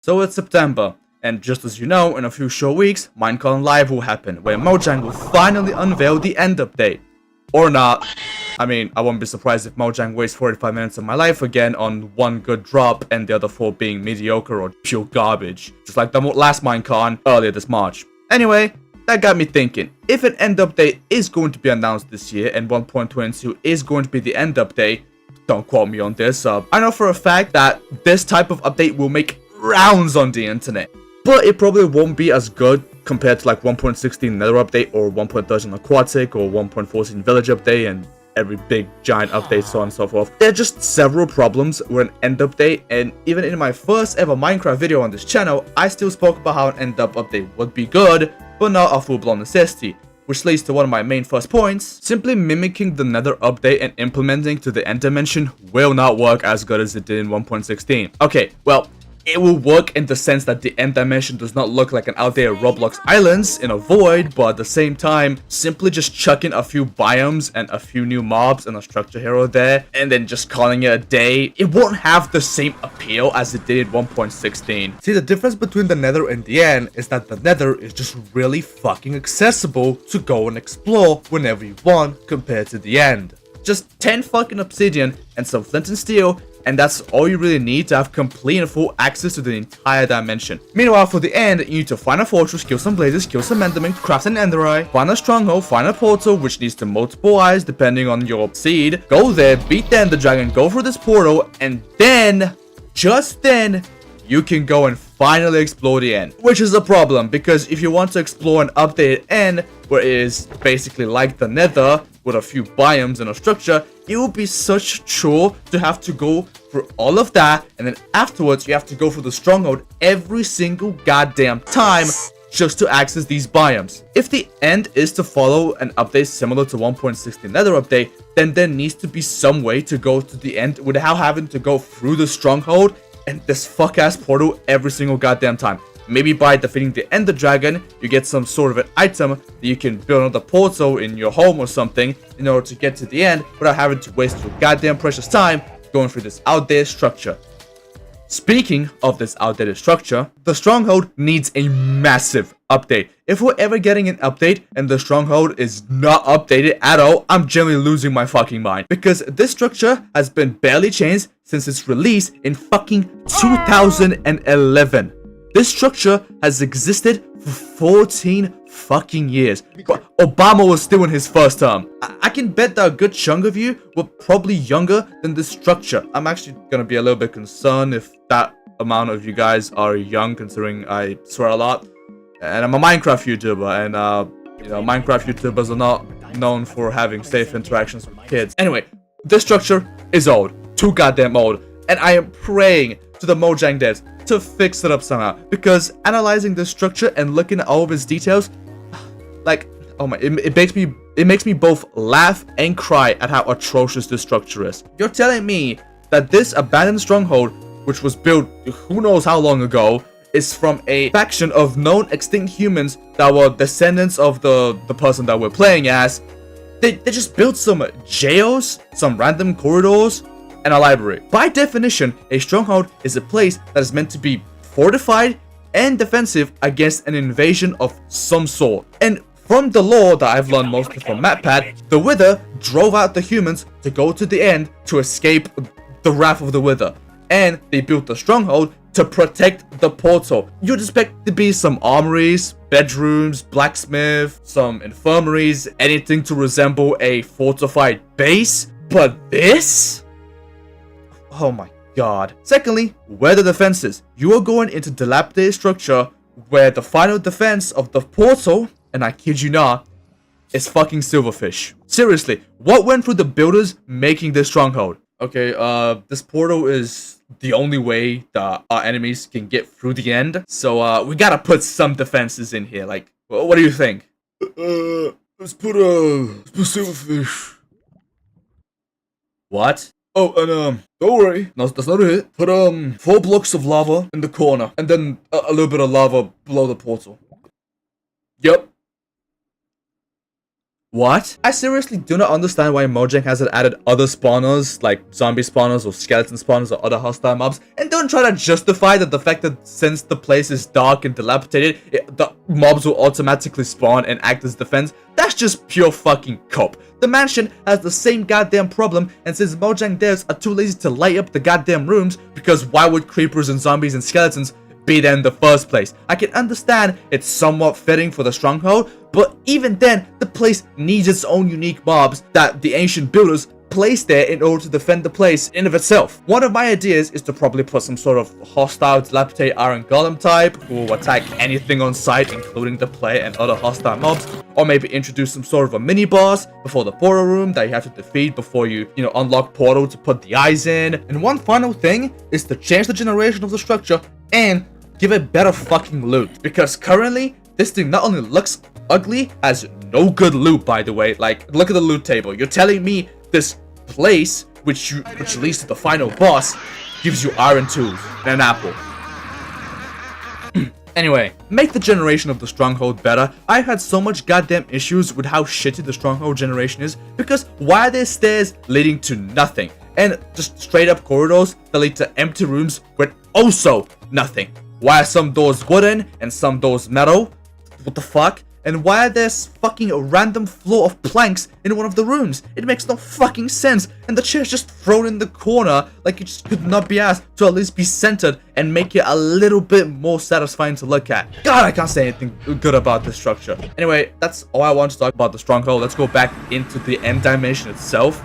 So it's September, and just as you know, in a few short weeks, Minecraft Live will happen, where Mojang will finally unveil the end update. Or not. I mean, I won't be surprised if Mojang wastes 45 minutes of my life again on one good drop and the other 4 being mediocre or pure garbage. Just like the last Minecon earlier this March. Anyway, that got me thinking, if an end update is going to be announced this year and 1.22 is going to be the end update, don't quote me on this, I know for a fact that this type of update will make rounds on the internet, but it probably won't be as good compared to like 1.16 Nether update or 1.13 Aquatic or 1.14 Village update and every big giant update, so on and so forth. There are just several problems with an end update, and even in my first ever Minecraft video on this channel, I still spoke about how an end update would be good, but not a full-blown necessity. Which leads to one of my main first points. Simply mimicking the Nether update and implementing to the end dimension will not work as good as it did in 1.16. Okay, well, it will work in the sense that the end dimension does not look like an outdated Roblox islands in a void, but at the same time, simply just chucking a few biomes and a few new mobs and a structure hero there, and then just calling it a day, it won't have the same appeal as it did in 1.16. See, the difference between the Nether and the end is that the Nether is just really fucking accessible to go and explore whenever you want compared to the end. Just 10 fucking obsidian and some flint and steel, and that's all you really need to have complete and full access to the entire dimension. Meanwhile, for the end, you need to find a fortress, kill some blazes, kill some endermen, craft an ender eye, find a stronghold, find a portal, which needs to multiple eyes depending on your seed. Go there, beat the ender dragon, go through this portal, and then, just then, you can go and finally explore the end. Which is a problem, because if you want to explore an updated end, where it is basically like the Nether, with a few biomes and a structure, it will be such a chore to have to go through all of that, and then afterwards you have to go through the stronghold every single goddamn time just to access these biomes. If the end is to follow an update similar to 1.16 Nether update, then there needs to be some way to go to the end without having to go through the stronghold and this fuck-ass portal every single goddamn time. Maybe by defeating the Ender Dragon, you get some sort of an item that you can build another portal in your home or something in order to get to the end without having to waste your goddamn precious time going through this outdated structure. Speaking of this outdated structure, the Stronghold needs a massive update. If we're ever getting an update and the Stronghold is not updated at all, I'm genuinely losing my fucking mind. Because this structure has been barely changed since its release in fucking 2011. This structure has existed for 14 fucking years. But Obama was still in his first term. I can bet that a good chunk of you were probably younger than this structure. I'm actually gonna be a little bit concerned if that amount of you guys are young, considering I swear a lot. And I'm a Minecraft YouTuber, and you know, Minecraft YouTubers are not known for having safe interactions with kids. Anyway, this structure is old. Too goddamn old. And I am praying to the Mojang devs to fix it up somehow, because analyzing this structure and looking at all of its details, like, oh my, it makes me both laugh and cry at how atrocious this structure is. You're telling me that this abandoned stronghold, which was built who knows how long ago, is from a faction of known extinct humans that were descendants of the person that we're playing as. They just built some jails, some random corridors, and a library. By definition, a stronghold is a place that is meant to be fortified and defensive against an invasion of some sort. And from the lore that I've learned mostly from MatPat, the Wither drove out the humans to go to the end to escape the wrath of the Wither. And they built the stronghold to protect the portal. You'd expect to be some armories, bedrooms, blacksmith, some infirmaries, anything to resemble a fortified base. But this? Oh my god. Secondly, where the defenses. You are going into dilapidated structure where the final defense of the portal, and I kid you not, is fucking silverfish. Seriously, what went through the builders making this stronghold? Okay, this portal is the only way that our enemies can get through the end. So, we gotta put some defenses in here. Like, what do you think? Let's put silverfish. What? Oh, and don't worry, no, that's not it. Put 4 blocks of lava in the corner, and then a little bit of lava below the portal. Yep. What? I seriously do not understand why Mojang hasn't added other spawners, like zombie spawners or skeleton spawners or other hostile mobs, and don't try to justify the fact that since the place is dark and dilapidated, the mobs will automatically spawn and act as defense. That's just pure fucking cope. The mansion has the same goddamn problem, and since Mojang devs are too lazy to light up the goddamn rooms, because why would creepers and zombies and skeletons be there in the first place? I can understand it's somewhat fitting for the stronghold, but even then, the place needs its own unique mobs that the ancient builders placed there in order to defend the place in of itself. One of my ideas is to probably put some sort of hostile dilapidated iron golem type who will attack anything on sight, including the player and other hostile mobs, or maybe introduce some sort of a mini boss before the portal room that you have to defeat before you unlock portal to put the eyes in. And one final thing is to change the generation of the structure and give it better fucking loot, because currently this thing not only looks ugly, has no good loot, by the way. Like, look at the loot table. You're telling me this place, which leads to the final boss, gives you iron tools and an apple. Anyway, make the generation of the stronghold better. I've had so much goddamn issues with how shitty the stronghold generation is, because why are there stairs leading to nothing? And just straight up corridors that lead to empty rooms with also nothing. Why are some doors wooden and some doors metal? What the fuck? And why are there fucking a random floor of planks in one of the rooms? It makes no fucking sense. And the chair's just thrown in the corner like it just could not be asked to at least be centered and make it a little bit more satisfying to look at. God, I can't say anything good about this structure. Anyway, that's all I want to talk about the stronghold. Let's go back into the end dimension itself.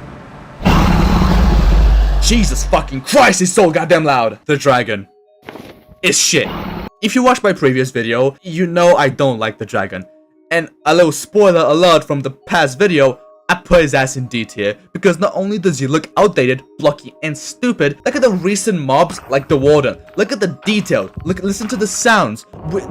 Jesus fucking Christ, it's so goddamn loud. The dragon is shit. If you watched my previous video, you know I don't like the dragon. And a little spoiler alert from the past video, I put his ass in D tier, because not only does he look outdated, blocky, and stupid, look at the recent mobs like the warden, look at the detail, listen to the sounds,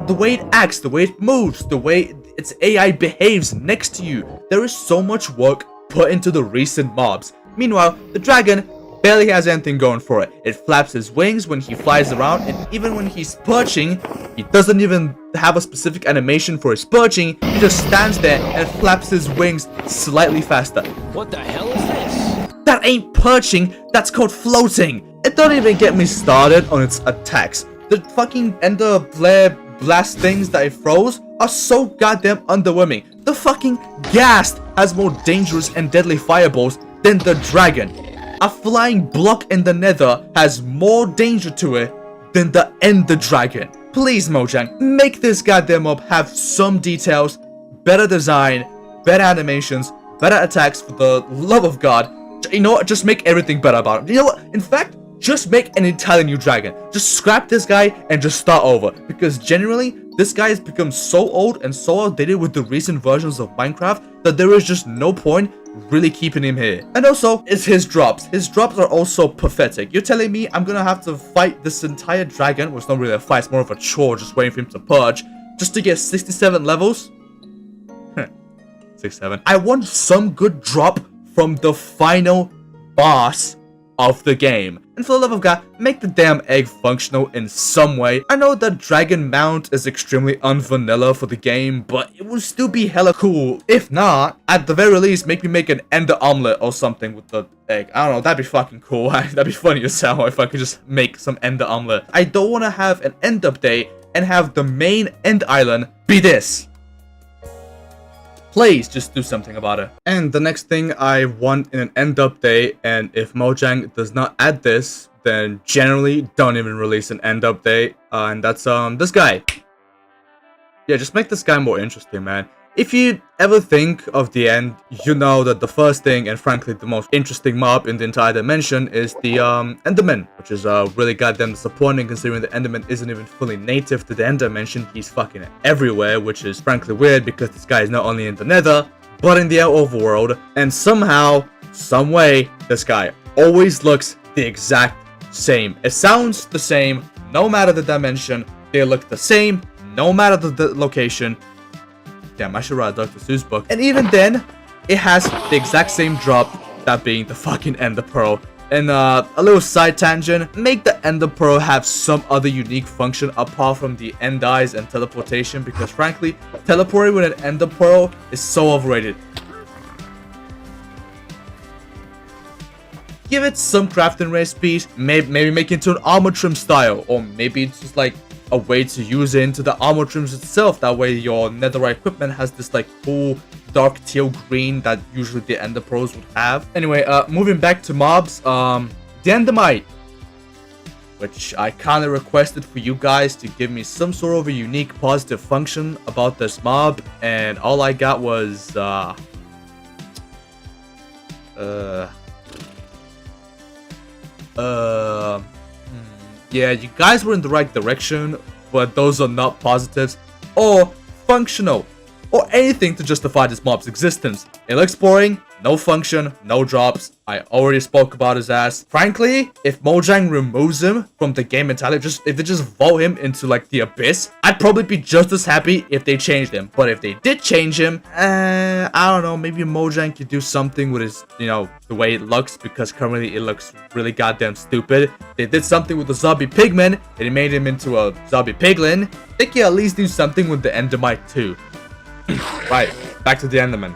the way it acts, the way it moves, the way its AI behaves next to you. There is so much work put into the recent mobs. Meanwhile, the dragon barely has anything going for it. It flaps his wings when he flies around, and even when he's perching, he doesn't even have a specific animation for his perching. He just stands there and flaps his wings slightly faster. What the hell is this? That ain't perching, that's called floating. It don't even get me started on its attacks. The fucking ender flare blast things that it throws are so goddamn underwhelming. The fucking ghast has more dangerous and deadly fireballs than the dragon. A flying block in the nether has more danger to it than the ender dragon. Please, Mojang, make this goddamn mob have some details, better design, better animations, better attacks, for the love of God. You know what? Just make everything better about him. You know what? In fact, just make an entirely new dragon. Just scrap this guy and just start over. Because generally, this guy has become so old and so outdated with the recent versions of Minecraft that there is just no point really keeping him here. And also, it's his drops. His drops are also pathetic. You're telling me I'm gonna have to fight this entire dragon, well, it's not really a fight, it's more of a chore just waiting for him to purge, just to get 67 levels? 67. I want some good drop from the final boss of the game. And for the love of God, make the damn egg functional in some way. I know that dragon mount is extremely unvanilla for the game, but it will still be hella cool. If not, at the very least, make me make an ender omelet or something with the egg. I don't know, that'd be fucking cool. That'd be funny as hell if I could just make some ender omelet. I don't want to have an end update and have the main end island be this. Please just do something about it. And the next thing I want in an end update, and if Mojang does not add this, then generally don't even release an end update. And that's this guy. Yeah, just make this guy more interesting, man. If you ever think of the end, you know that the first thing, and frankly the most interesting mob in the entire dimension, is the Enderman, which is really goddamn disappointing considering the Enderman isn't even fully native to the end dimension. He's fucking everywhere, which is frankly weird because this guy is not only in the nether, but in the overworld, and somehow, some way, this guy always looks the exact same. It sounds the same, no matter the dimension. They look the same, no matter the location. Damn, I should write a Dr. Seuss book. And even then, it has the exact same drop, that being the fucking Ender Pearl. And a little side tangent, make the Ender Pearl have some other unique function apart from the end eyes and teleportation, because frankly, teleporting with an Ender Pearl is so overrated. give it some crafting rate speed, maybe make it into an armor trim style, or maybe it's just like a way to use it into the armor trims itself. That way your netherite equipment has this like cool dark teal green that usually the ender pros would have. Anyway, moving back to mobs, the endermite, which I kindly requested for you guys to give me some sort of a unique positive function about this mob, and all I got was yeah, you guys were in the right direction, but those are not positives or functional or anything to justify this mob's existence. It looks boring, no function, no drops. I already spoke about his ass. Frankly, if Mojang removes him from the game entirely, if they just vote him into like the abyss, I'd probably be just as happy if they changed him. But if they did change him, I don't know, maybe Mojang could do something with his, you know, the way it looks, because currently it looks really goddamn stupid. They did something with the zombie pigman, and they made him into a zombie piglin. They can at least do something with the endermite too. Right, back to the enderman.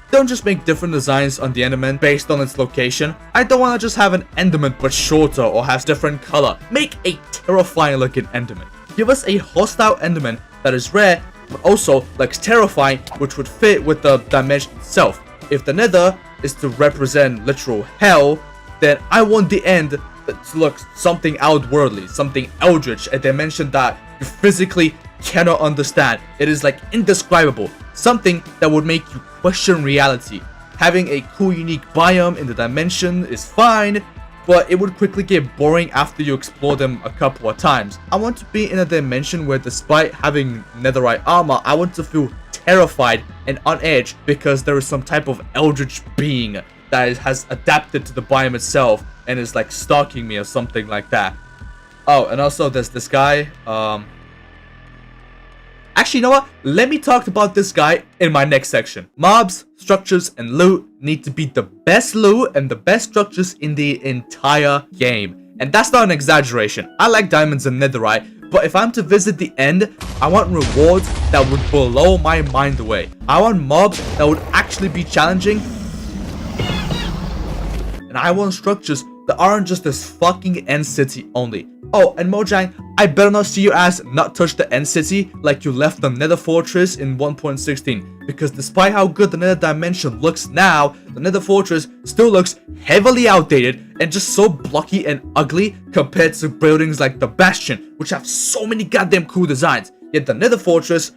Don't just make different designs on the enderman based on its location. I don't want to just have an enderman but shorter or has different color. Make a terrifying looking enderman. Give us a hostile enderman that is rare but also looks terrifying, which would fit with the dimension itself. If the nether is to represent literal hell, then I want the end to look something outwardly, something eldritch, a dimension that you physically cannot understand. It is like indescribable, something that would make you question reality. Having a cool unique biome in the dimension is fine, but it would quickly get boring after you explore them a couple of times. I want to be in a dimension where, despite having netherite armor, I want to feel terrified and on edge because there is some type of eldritch being that has adapted to the biome itself and is like stalking me or something like that. Oh, and also there's this guy. Actually, you know what? Let me talk about this guy in my next section. Mobs, structures, and loot need to be the best loot and the best structures in the entire game. And that's not an exaggeration. I like diamonds and netherite, but if I'm to visit the end, I want rewards that would blow my mind away. I want mobs that would actually be challenging. And I want structures that aren't just this fucking end city only. Oh, and Mojang, I better not see your ass not touch the end city like you left the nether fortress in 1.16. Because despite how good the nether dimension looks now, the nether fortress still looks heavily outdated and just so blocky and ugly compared to buildings like the Bastion, which have so many goddamn cool designs. Yet the nether fortress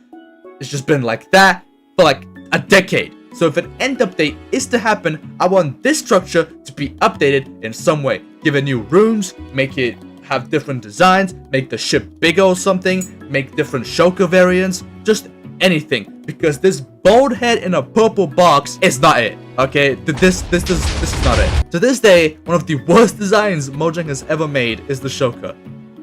has just been like that for like a decade. So if an end update is to happen, I want this structure to be updated in some way. Give it new rooms, make it have different designs, make the ship bigger or something, make different shulker variants, just anything. Because this bald head in a purple box is not it. Okay, this is not it. To this day, one of the worst designs Mojang has ever made is the shulker.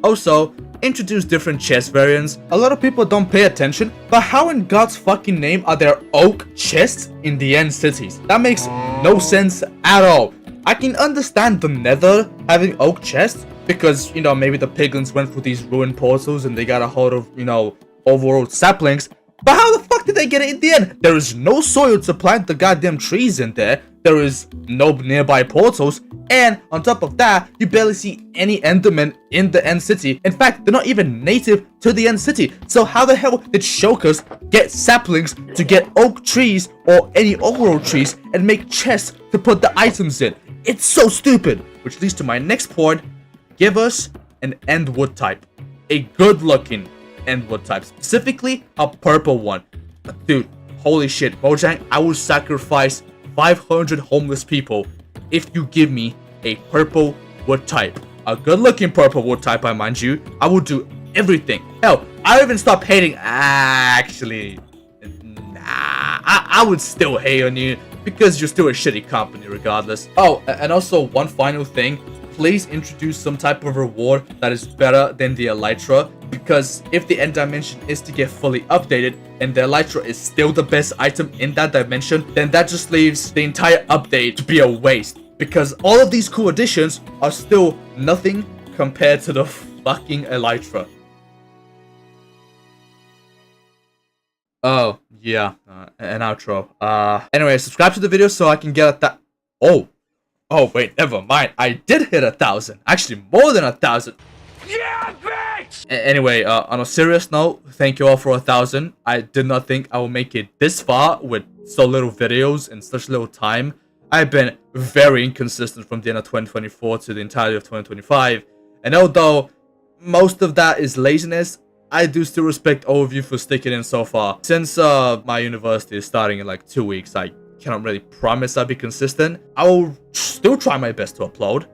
Also, introduce different chest variants. A lot of people don't pay attention, but how in God's fucking name are there oak chests in the end cities? That makes no sense at all. I can understand the nether having oak chests because, you know, maybe the piglins went through these ruined portals and they got a hold of, you know, overworld saplings. But how the fuck did they get it in the end? There is no soil to plant the goddamn trees in there. There is no nearby portals. And on top of that, you barely see any endermen in the end city. In fact, they're not even native to the end city. So how the hell did shulkers get saplings to get oak trees or any overworld trees and make chests to put the items in? It's so stupid. Which leads to my next point. Give us an end wood type. A good looking end wood type. Specifically, a purple one. Dude, holy shit. Mojang, I will sacrifice 500 homeless people if you give me a purple wood type. A good looking purple wood type, I mind you. I will do everything. Hell, I even stop hating. Actually, nah, I would still hate on you because you're still a shitty company regardless. Oh, and also one final thing. Please introduce some type of reward that is better than the elytra, because if the end dimension is to get fully updated and the elytra is still the best item in that dimension, then that just leaves the entire update to be a waste, because all of these cool additions are still nothing compared to the fucking elytra. Oh, yeah, an outro. Anyway, subscribe to the video so I can get at that. Oh, Oh, wait, never mind. I did hit 1,000. Actually, more than 1,000. Yeah, bitch! Anyway, on a serious note, thank you all for 1,000. I did not think I would make it this far with so little videos in such little time. I've been very inconsistent from the end of 2024 to the entirety of 2025. And although most of that is laziness, I do still respect all of you for sticking in so far. Since my university is starting in like 2 weeks, I cannot really promise I'll be consistent. I will still try my best to upload.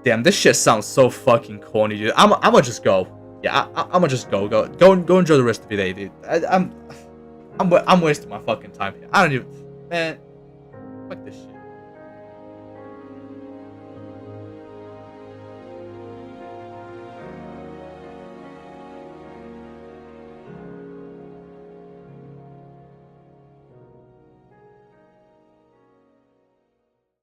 Damn, this shit sounds so fucking corny, dude. I'ma just go. Yeah, I'ma just go enjoy the rest of your day, dude. I'm wasting my fucking time here. I don't even, man. Fuck this shit.